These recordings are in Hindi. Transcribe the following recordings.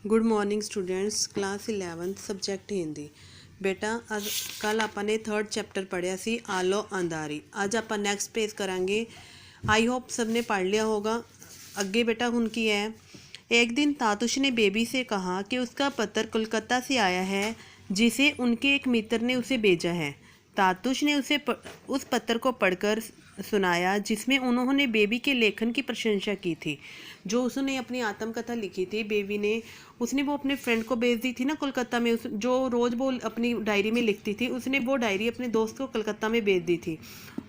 Good morning students. Class 11th subject Hindi. बेटा कल ਆਪਾਂ ਨੇ 3rd चैप्टर पढ़िया सी आलो अंधारी। ਅੱਜ ਆਪਾਂ ਨੈਕਸਟ पेज करांगे। आई होप सब ने पढ़ लिया होगा। अगे बेटा हुन की है। एक दिन तातुश ने बेबी से कहा कि उसका पत्र कोलकाता से आया है जिसे उनके एक मित्र ने उसे भेजा है। तातुश ने उस पत्र को पढ़कर सुनाया जिसमें उन्होंने बेबी के लेखन की प्रशंसा की थी। जो उसने अपनी आत्मकथा लिखी थी बेबी ने, उसने वो अपने फ्रेंड को भेज दी थी ना कोलकाता में। जो रोज़ वो अपनी डायरी में लिखती थी, उसने वो डायरी अपने दोस्त को कोलकाता में भेज दी थी।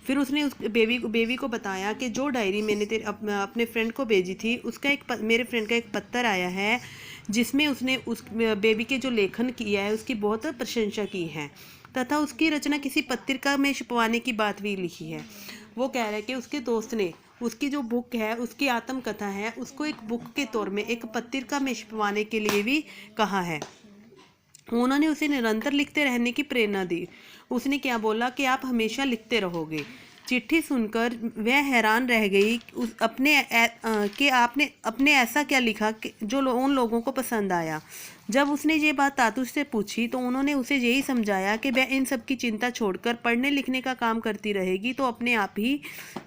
फिर उसने उस बेबी को बताया कि जो डायरी मैंने अपने फ्रेंड को भेजी थी, उसका मेरे फ्रेंड का एक पत्र आया है जिसमें उसने उस बेबी के जो लेखन किया है उसकी बहुत प्रशंसा की है तथा उसकी रचना किसी पत्रिका में छपवाने की बात भी लिखी है। वो कह रहा है कि उसके दोस्त ने उसकी जो बुक है, उसकी आत्मकथा है, उसको एक बुक के तौर में एक पत्रिका में छपवाने के लिए भी कहा है। उन्होंने उसे निरंतर लिखते रहने की प्रेरणा दी। उसने क्या बोला कि आप हमेशा लिखते रहोगे। चिट्ठी सुनकर वह हैरान रह गई कि आपने अपने ऐसा क्या लिखा कि जो उन लोगों को पसंद आया। जब उसने ये बात तातुश से पूछी तो उन्होंने उसे यही समझाया कि वह इन सब की चिंता छोड़कर पढ़ने लिखने का काम करती रहेगी तो अपने आप ही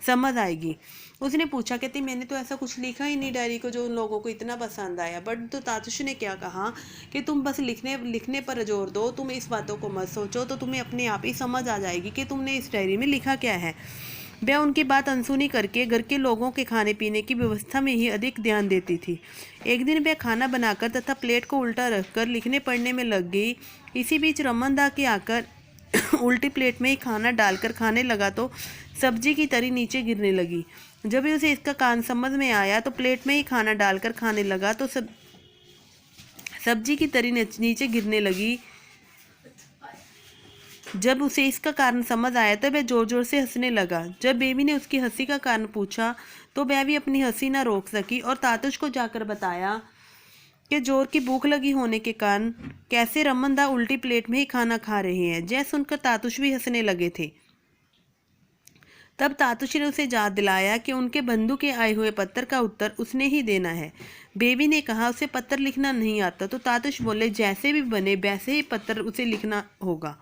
समझ आएगी। उसने पूछा कहती मैंने तो ऐसा कुछ लिखा ही नहीं डायरी को जो उन लोगों को इतना पसंद आया। बट तो तातुश ने क्या कहा कि तुम बस लिखने पर जोर दो, तुम इस बातों को मत सोचो, तो तुम्हें अपने आप ही समझ आ जाएगी कि तुमने इस डायरी में लिखा क्या है। वह उनकी बात अनसुनी करके घर के लोगों के खाने पीने की व्यवस्था में ही अधिक ध्यान देती थी। एक दिन वह खाना बनाकर तथा प्लेट को उल्टा रखकर लिखने पढ़ने में लग गई। इसी बीच रमन दा के आकर उल्टी प्लेट में ही खाना डालकर खाने लगा तो सब्जी की तरी नीचे गिरने लगी। जब उसे इसका कारण समझ में आया तो प्लेट में ही खाना डालकर खाने लगा तो सब्जी की तरी नीचे गिरने लगी। जब उसे इसका कारण समझ आया तो वह जोर जोर से हंसने लगा। जब बेबी ने उसकी हंसी का कारण पूछा तो वह भी अपनी हंसी न रोक सकी और तातुश को जाकर बताया कि जोर की भूख लगी होने के कारण कैसे रमन दा उल्टी प्लेट में ही खाना खा रहे हैं। जय सुनकर तातुश भी हंसने लगे थे। तब तातुश ने उसे याद दिलाया कि उनके बंधु के आए हुए पत्र का उत्तर उसने ही देना है। बेबी ने कहा उसे पत्र लिखना नहीं आता तो तातुश बोले जैसे भी बने वैसे ही पत्र उसे लिखना होगा।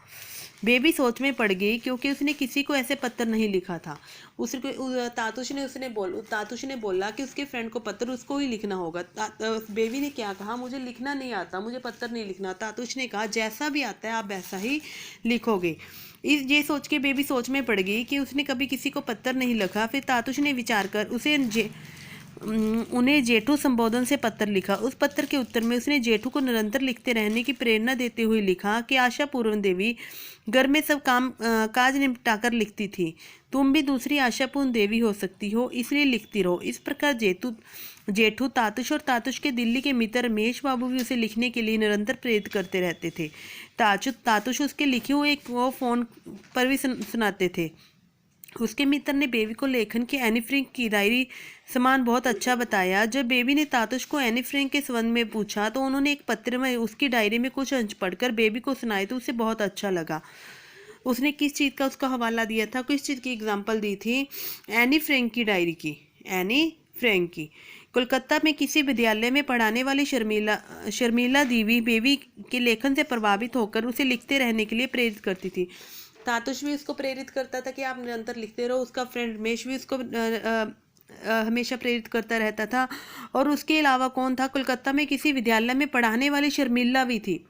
बेबी सोच में पड़ गई क्योंकि उसने किसी को ऐसे पत्र नहीं लिखा था। तातुश ने बोला कि उसके फ्रेंड को पत्र उसको ही लिखना होगा। बेबी ने क्या कहा मुझे लिखना नहीं आता, मुझे पत्र नहीं लिखना। तातुश ने कहा जैसा भी आता है आप वैसा ही लिखोगे। ये सोच के बेबी सोच में पड़ गई कि उसने कभी किसी को पत्र नहीं लिखा। फिर तातुश ने विचार कर उन्हें जेठू संबोधन से पत्र लिखा। उस पत्र के उत्तर में उसने जेठू को निरंतर लिखते रहने की प्रेरणा देते हुए लिखा कि आशा पूर्ण देवी घर में सब काम काज निपटाकर लिखती थी। तुम भी दूसरी आशापूर्ण देवी हो सकती हो, इसलिए लिखती रहो। इस प्रकार जेठू तातुश और तातुश के दिल्ली के मित्र रमेश बाबू भी उसे लिखने के लिए निरंतर प्रेरित करते रहते थे। तातुश उसके लिखे हुए वो फोन पर भी सुनाते थे। उसके मित्र ने बेबी को लेखन की एनी फ्रैंक की डायरी समान बहुत अच्छा बताया। जब बेबी ने तातुश को एनी फ्रैंक के संबंध में पूछा तो उन्होंने एक पत्र में उसकी डायरी में कुछ अंश पढ़कर बेबी को सुनाए तो उसे बहुत अच्छा लगा। उसने किस चीज़ का उसका हवाला दिया था, किस चीज़ की एग्जाम्पल दी थी? एनी फ्रैंक की डायरी की। एनी फ्रैंक की कोलकाता में किसी विद्यालय में पढ़ाने वाली शर्मिला देवी बेबी के लेखन से प्रभावित होकर उसे लिखते रहने के लिए प्रेरित करती थी। तातुश भी उसको प्रेरित करता था कि आप निरंतर लिखते रहो। उसका फ्रेंड रमेश भी उसको हमेशा प्रेरित करता रहता था। और उसके अलावा कौन था? कोलकाता में किसी विद्यालय में पढ़ाने वाली शर्मिला भी थी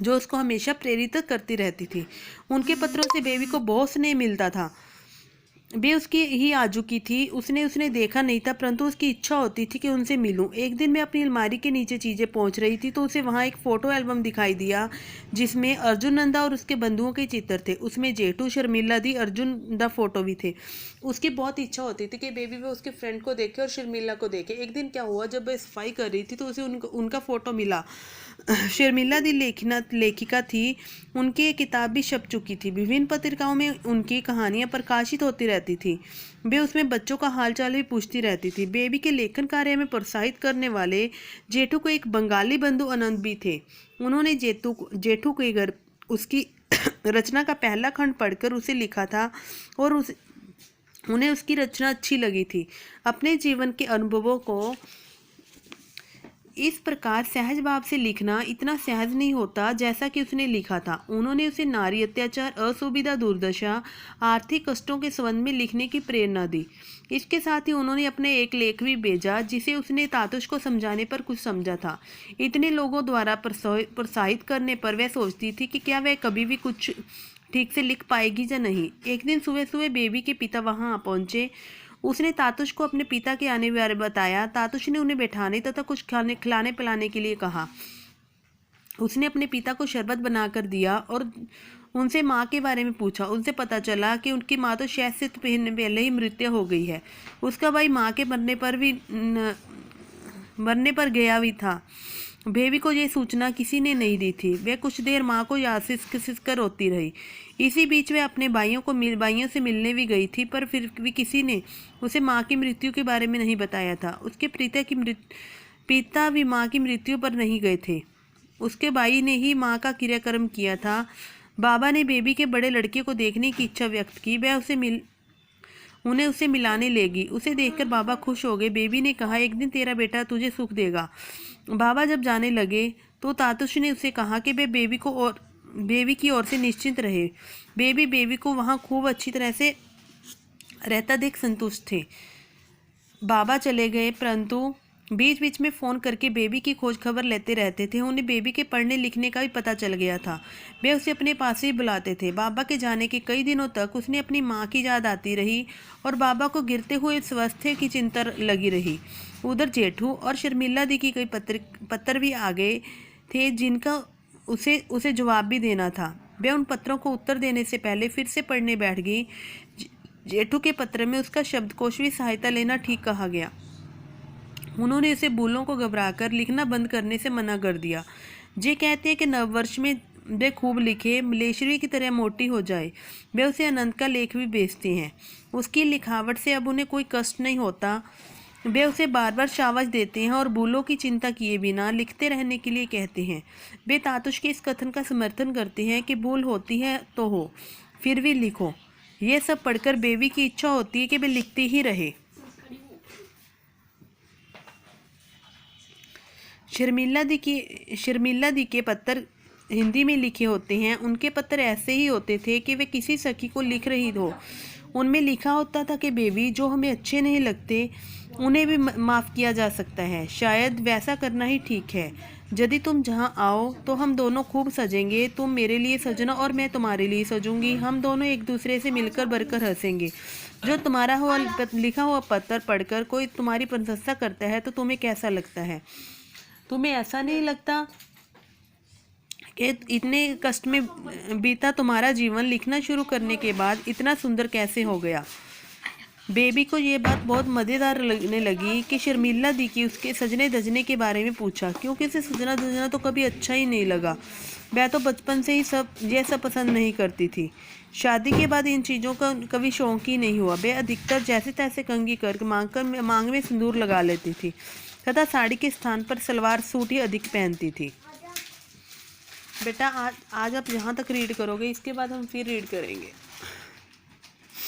जो उसको हमेशा प्रेरित करती रहती थी। उनके पत्रों से बेबी को बहुत स्नेह मिलता था। वे उसकी ही आजू की थी। उसने देखा नहीं था परंतु उसकी इच्छा होती थी कि उनसे मिलूं। एक दिन मैं अपनी अलमारी के नीचे चीज़ें पहुंच रही थी तो उसे वहां एक फ़ोटो एल्बम दिखाई दिया जिसमें अर्जुन नंदा और उसके बंधुओं के चित्र थे। उसमें जेठू, शर्मिला दी, अर्जुन दा फोटो भी थे। उसकी बहुत इच्छा होती थी कि बेबी वो उसके फ्रेंड को देखे और शर्मिला को देखे। एक दिन क्या हुआ, जब वह सफाई कर रही थी तो उसे उनका फ़ोटो मिला। शर्मिला दी लेखिका थी। उनकी एक किताब भी छप चुकी थी। विभिन्न पत्रिकाओं में उनकी कहानियां प्रकाशित होती रहती थी। वे उसमें बच्चों का हालचाल भी पूछती रहती थी। बेबी के लेखन कार्य में प्रोत्साहित करने वाले जेठू को एक बंगाली बंधु अनंत भी थे। उन्होंने जेठू के घर उसकी रचना का पहला खंड पढ़कर उसे लिखा था और उन्हें उसकी रचना अच्छी लगी थी। अपने जीवन के अनुभवों को इस प्रकार सहज भाव से लिखना इतना सहज नहीं होता जैसा कि उसने लिखा था। उन्होंने उसे नारी अत्याचार, असुविधा, दुर्दशा, आर्थिक कष्टों के संबंध में लिखने की प्रेरणा दी। इसके साथ ही उन्होंने अपने एक लेख भी भेजा जिसे उसने तातुश को समझाने पर कुछ समझा था। इतने लोगों द्वारा प्रोत्साहित करने पर वह सोचती थी कि क्या वह कभी भी कुछ ठीक से लिख पाएगी या नहीं। एक दिन सुबह सुबह बेबी के पिता वहां पहुंचे। उसने तातुश को अपने पिता के आने बारे बताया। तातुश ने उन्हें बैठाने तथा कुछ खिलाने पिलाने के लिए कहा। उसने अपने पिता को शरबत बनाकर दिया और उनसे माँ के बारे में पूछा। उनसे पता चला कि उनकी माँ तो शायद से पहले ही मृत्यु हो गई है। उसका भाई माँ के मरने पर गया भी था। बेबी को यह सूचना किसी ने नहीं दी थी। वह कुछ देर माँ को यासिस कर रोती रही। इसी बीच वह अपने भाइयों से मिलने भी गई थी, पर फिर भी किसी ने उसे माँ की मृत्यु के बारे में नहीं बताया था। उसके पिता भी माँ की मृत्यु पर नहीं गए थे। उसके भाई ने ही माँ का क्रियाक्रम किया था। बाबा ने बेबी के बड़े लड़के को देखने की इच्छा व्यक्त की। वह उन्हें उसे मिलाने लेगी। उसे देखकर बाबा खुश हो गए। बेबी ने कहा, एक दिन तेरा बेटा तुझे सुख देगा। बाबा जब जाने लगे तो तातुश ने उसे कहा कि वे बेबी की ओर से निश्चिंत रहे। बेबी को वहाँ खूब अच्छी तरह से रहता देख संतुष्ट थे। बाबा चले गए, परंतु बीच बीच में फ़ोन करके बेबी की खोज खबर लेते रहते थे। उन्हें बेबी के पढ़ने लिखने का भी पता चल गया था। वे उसे अपने पास ही बुलाते थे। बाबा के जाने के कई दिनों तक उसने अपनी माँ की याद आती रही और बाबा को गिरते हुए स्वास्थ्य की चिंता लगी रही। उधर जेठू और शर्मिला दी की कई पत्र भी आ गए थे जिनका उसे जवाब भी देना था। वह उन पत्रों को उत्तर देने से पहले फिर से पढ़ने बैठ गई। जेठू के पत्र में उसका शब्दकोश भी सहायता लेना ठीक कहा गया। उन्होंने उसे भूलों को घबराकर लिखना बंद करने से मना कर दिया। जे कहते हैं कि नववर्ष में वे खूब लिखे, मलेश्वरी की तरह मोटी हो जाए। वे उसे अनंत का लेख भी भेजते हैं। उसकी लिखावट से अब उन्हें कोई कष्ट नहीं होता। वे उसे बार बार शाबाश देते हैं और भूलों की चिंता किए बिना लिखते रहने के लिए कहते हैं। वे तातुश के इस कथन का समर्थन करते हैं कि भूल होती है तो हो, फिर भी लिखो। ये सब पढ़कर बेबी की इच्छा होती है कि वे लिखती ही रहे। शर्मिला दी के पत्र हिंदी में लिखे होते हैं। उनके पत्र ऐसे ही होते थे कि वे किसी सखी को लिख रही हो। उनमें लिखा होता था कि बेबी, जो हमें अच्छे नहीं लगते उन्हें भी माफ़ किया जा सकता है। शायद वैसा करना ही ठीक है। यदि तुम जहाँ आओ तो हम दोनों खूब सजेंगे। तुम मेरे लिए सजना और मैं तुम्हारे लिए सजूंगी। हम दोनों एक दूसरे से मिलकर बढ़कर हंसेंगे। जो तुम्हारा लिखा हुआ पत्र पढ़कर कोई तुम्हारी प्रशंसा करता है तो तुम्हें कैसा लगता है? तुम्हें ऐसा नहीं लगता कि इतने कष्ट में बीता तुम्हारा जीवन लिखना शुरू करने के बाद इतना सुंदर कैसे हो गया? बेबी को ये बात बहुत मज़ेदार लगने लगी कि शर्मिला दी की उसके सजने धजने के बारे में पूछा, क्योंकि उसे सजना धजना तो कभी अच्छा ही नहीं लगा। वह तो बचपन से ही यह सब पसंद नहीं करती थी। शादी के बाद इन चीज़ों का कभी शौक ही नहीं हुआ। वह अधिकतर जैसे तैसे कंघी करके मांग में सिंदूर लगा लेती थी तथा साड़ी के स्थान पर सलवार सूट ही अधिक पहनती थी। बेटा आज आप यहाँ तक रीड करोगे, इसके बाद हम फिर रीड करेंगे।